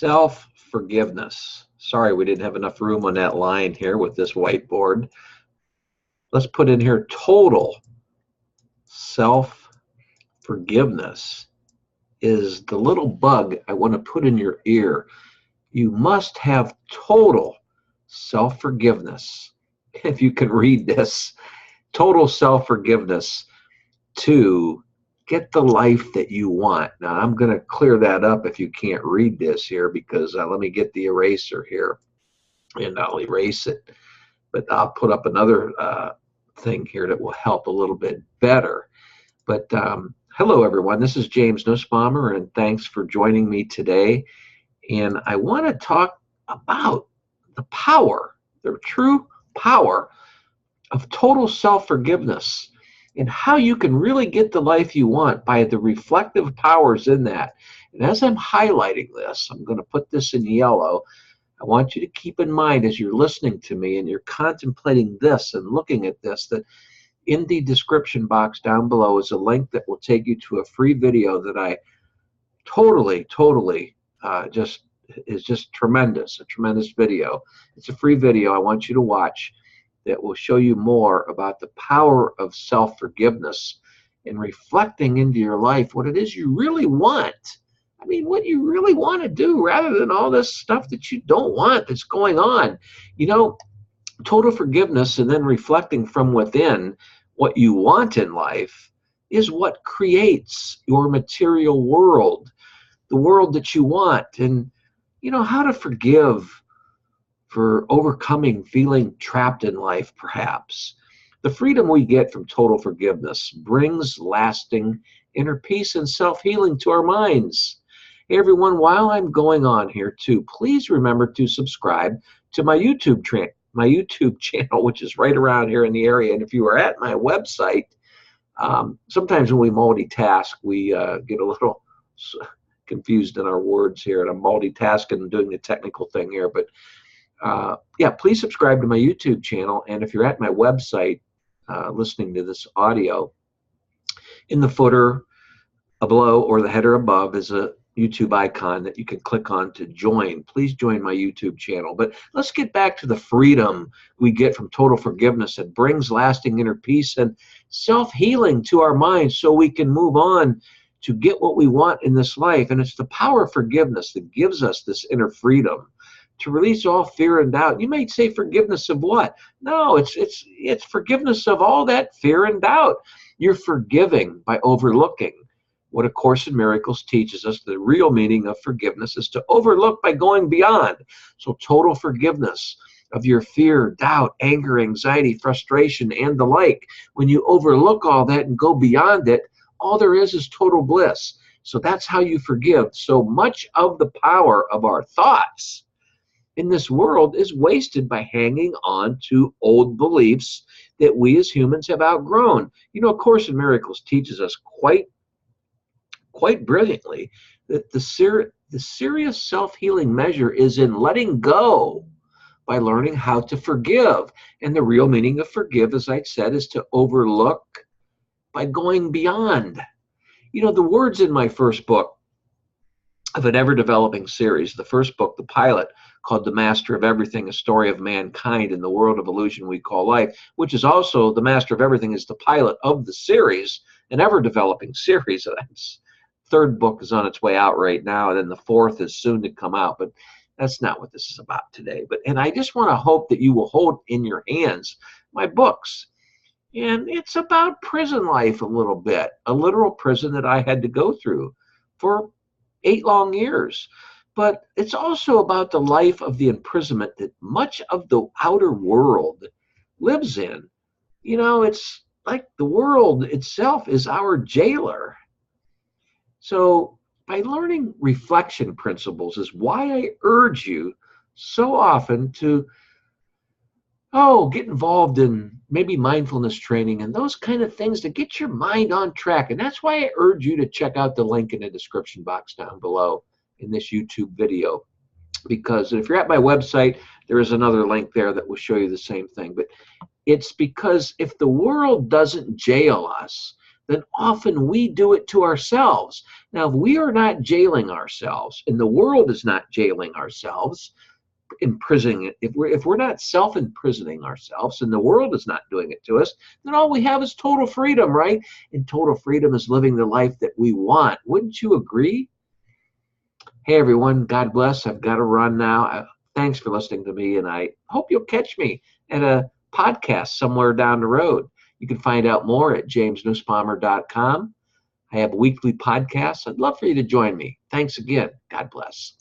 Self-forgiveness. Sorry, we didn't have enough room on that line here with this whiteboard. Let's put in here total self-forgiveness is the little bug I want to put in your ear. You must have total self-forgiveness. If you can read this, total self-forgiveness to get the life that you want. Now, I'm going to clear that up if you can't read this here, because let me get the eraser here and I'll erase it. But I'll put up another thing here that will help a little bit better. But hello, everyone. This is James Nussbaumer, and thanks for joining me today. And I want to talk about the power, the true power of total self-forgiveness, and how you can really get the life you want by the reflective powers in that. And as I'm highlighting this, I'm going to put this in yellow. I want you to keep in mind as you're listening to me and you're contemplating this and looking at this, that in the description box down below is a link that will take you to a free video that I totally is just tremendous, a tremendous video. It's a free video I want you to watch that will show you more about the power of self-forgiveness and reflecting into your life what it is you really want. I mean, what you really want to do, rather than all this stuff that you don't want that's going on. You know, total forgiveness and then reflecting from within what you want in life is what creates your material world, the world that you want. And, you know, how to forgive for overcoming feeling trapped in life, perhaps. The freedom we get from total forgiveness brings lasting inner peace and self-healing to our minds. Hey, everyone, while I'm going on here too, please remember to subscribe to my YouTube channel, which is right around here in the area. And if you are at my website, sometimes when we multitask, we get a little confused in our words here, and I'm multitasking and doing the technical thing here. But yeah, please subscribe to my YouTube channel. And if you're at my website listening to this audio, in the footer below or the header above is a YouTube icon that you can click on to join. Please join my YouTube channel. But let's get back to the freedom we get from total forgiveness. It brings lasting inner peace and self-healing to our minds so we can move on to get what we want in this life. And it's the power of forgiveness that gives us this inner freedom to release all fear and doubt. You may say forgiveness of what? No, it's forgiveness of all that fear and doubt. You're forgiving by overlooking. What A Course in Miracles teaches us, the real meaning of forgiveness is to overlook by going beyond. So total forgiveness of your fear, doubt, anger, anxiety, frustration, and the like. When you overlook all that and go beyond it, all there is total bliss. So that's how you forgive. So much of the power of our thoughts in this world is wasted by hanging on to old beliefs that we as humans have outgrown. You know, A Course in Miracles teaches us quite brilliantly that the serious self-healing measure is in letting go by learning how to forgive. And the real meaning of forgive, as I said, is to overlook by going beyond. You know, the words in my first book of an ever-developing series, the first book, the pilot, called The Master of Everything, A Story of Mankind in the World of Illusion We Call Life, which is also The Master of Everything is the pilot of the series, an ever-developing series. Third book is on its way out right now, and then the fourth is soon to come out, but that's not what this is about today. And I just want to hope that you will hold in your hands my books. And it's about prison life a little bit, a literal prison that I had to go through for 8 long years. But it's also about the life of the imprisonment that much of the outer world lives in. You know, it's like the world itself is our jailer. So by learning reflection principles is why I urge you so often to get involved in maybe mindfulness training and those kind of things to get your mind on track. And that's why I urge you to check out the link in the description box down below in this YouTube video. Because if you're at my website, there is another link there that will show you the same thing. But it's because if the world doesn't jail us, then often we do it to ourselves. Now, if we are not jailing ourselves, and the world is not jailing ourselves, imprisoning it, if we're not self-imprisoning ourselves and the world is not doing it to us, then all we have is total freedom, right? And total freedom is living the life that we want. Wouldn't you agree? Hey everyone, God bless. I've got to run now. Thanks for listening to me, and I hope you'll catch me at a podcast somewhere down the road. You can find out more at jamesnussbaumer.com. I have weekly podcasts. I'd love for you to join me. Thanks again. God bless.